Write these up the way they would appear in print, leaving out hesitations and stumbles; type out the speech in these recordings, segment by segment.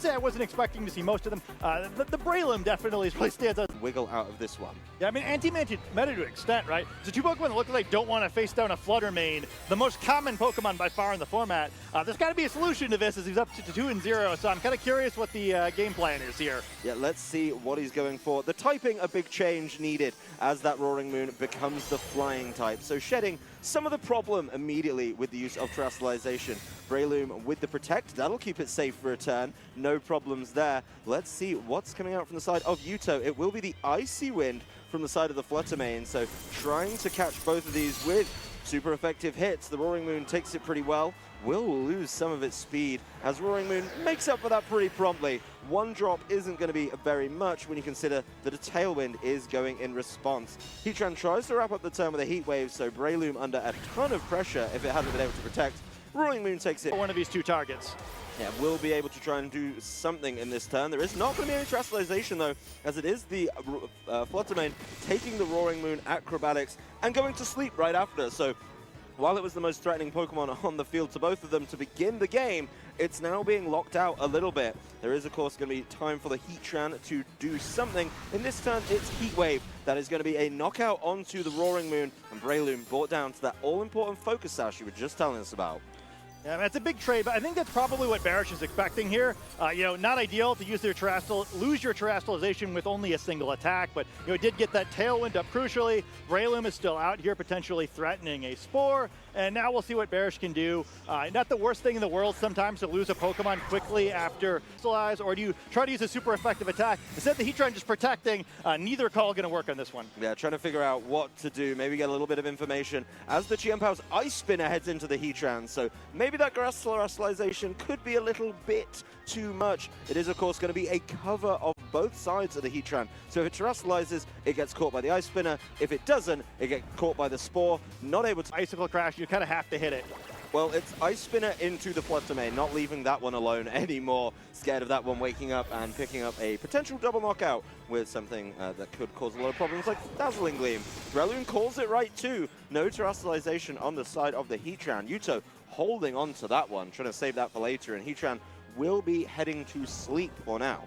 I wasn't expecting to see most of them. The Breloom definitely really stands out. Wiggle out of this one. Yeah, I mean, anti-meta to an extent, right? So two Pokemon that look like they don't want to face down a Flutter Mane, the most common Pokemon by far in the format. There's got to be a solution to this as he's up to 2-0, so I'm kind of curious what the game plan is here. Yeah, let's see what he's going for. The typing, a big change needed as that Roaring Moon becomes the flying type. So shedding some of the problem immediately with the use of Terrestrialization. Breloom with the Protect, that'll keep it safe for a turn. No problems there. Let's see what's coming out from the side of Yuto. It will be the Icy Wind from the side of the Flutter Mane. So trying to catch both of these with super effective hits. The Roaring Moon takes it pretty well. Will lose some of its speed as Roaring Moon makes up for that pretty promptly. One drop isn't going to be very much when you consider that a Tailwind is going in response. Heatran tries to wrap up the turn with a Heat Wave, so Breloom under a ton of pressure if it hadn't been able to protect. Roaring Moon takes it. One of these two targets. Yeah, will be able to try and do something in this turn. There is not going to be any Terrestrialization though, as it is the Flutter Mane taking the Roaring Moon acrobatics and going to sleep right after. So while it was the most threatening Pokemon on the field to both of them to begin the game, it's now being locked out a little bit. There is, of course, going to be time for the Heatran to do something. In this turn, it's Heat Wave. That is going to be a knockout onto the Roaring Moon, and Breloom brought down to that all-important focus sash you were just telling us about. Yeah, that's a big trade, but I think that's probably what Barish is expecting here. You know, not ideal to use their lose your Terrestrialization with only a single attack, but you know, it did get that Tailwind up crucially. Breloom is still out here, potentially threatening a Spore, and now we'll see what Barish can do. Not the worst thing in the world sometimes to lose a Pokemon quickly after Crystallize, or do you try to use a super effective attack? Instead the Heatran just protecting, neither call going to work on this one. Yeah, trying to figure out what to do, maybe get a little bit of information as the Chiempow's Ice Spinner heads into the Heatran, so maybe that Terrestrialization could be a little bit too much. It is, of course, going to be a cover of both sides of the Heatran. So if it Terrestrializes, it gets caught by the Ice Spinner. If it doesn't, it gets caught by the Spore. Not able to... Icicle Crash, you kind of have to hit it. Well, it's Ice Spinner into the Flutter Mane, not leaving that one alone anymore. Scared of that one waking up and picking up a potential double knockout with something that could cause a lot of problems like Dazzling Gleam. Breloom calls it right too. No Terrestrialization on the side of the Heatran. Yuto holding on to that one, trying to save that for later, and Heatran will be heading to sleep for now.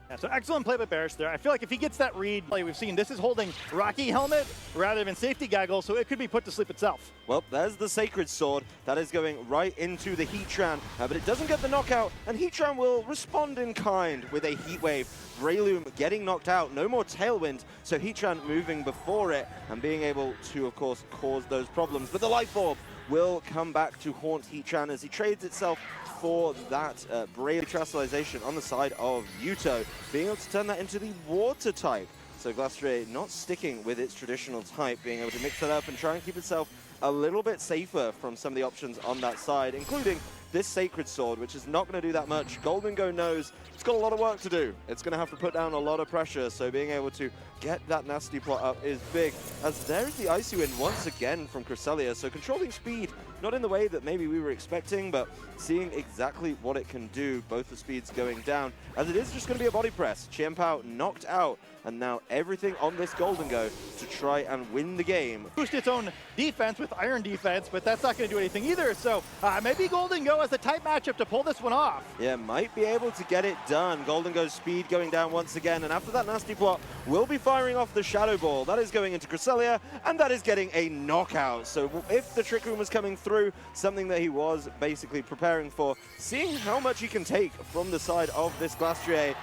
Yeah, so excellent play by Barish there. I feel like if he gets that read, like we've seen, this is holding Rocky Helmet rather than Safety Gaggle, so it could be put to sleep itself. Well, there's the Sacred Sword. That is going right into the Heatran, but it doesn't get the knockout, and Heatran will respond in kind with a Heat Wave. Breloom getting knocked out, no more Tailwind, so Heatran moving before it and being able to, of course, cause those problems. But the Life Orb will come back to haunt Heatran as he trades itself for that Breloom Terrestrialization on the side of Yuto, being able to turn that into the Water type. So Glastrier not sticking with its traditional type, being able to mix that up and try and keep itself a little bit safer from some of the options on that side, including this Sacred Sword, which is not going to do that much. Goldengo knows it's got a lot of work to do. It's going to have to put down a lot of pressure, so being able to get that nasty plot up is big. As there's the Icy Wind once again from Cresselia, so controlling speed, not in the way that maybe we were expecting, but seeing exactly what it can do, both the speeds going down, as it is just going to be a body press. Chiempow knocked out, and now everything on this Goldengo to try and win the game. Boost its own defense with Iron Defense, but that's not going to do anything either, so maybe Goldengo has a tight matchup to pull this one off. Yeah, might be able to get it done. Goldengo's speed going down once again, and after that nasty plot, will be firing off the Shadow Ball. That is going into Cresselia, and that is getting a knockout. So if the Trick Room was coming through, something that he was basically preparing for, seeing how much he can take from the side of this Glastrier,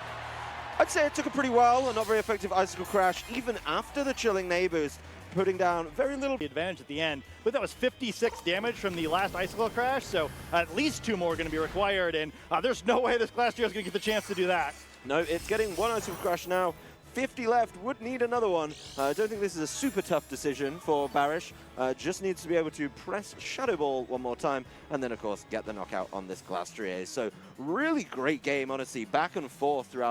I'd say it took a pretty while, a not very effective Icicle Crash, even after the Chilling Neighbors, putting down very little advantage at the end, but that was 56 damage from the last Icicle Crash, so at least 2 more are going to be required, and there's no way this Glastrier is going to get the chance to do that. No, it's getting 1 Icicle Crash now. 50 left, would need another one. I don't think this is a super tough decision for Barish. Just needs to be able to press Shadow Ball one more time, and then, of course, get the knockout on this Glastrier. So really great game, honestly, back and forth throughout.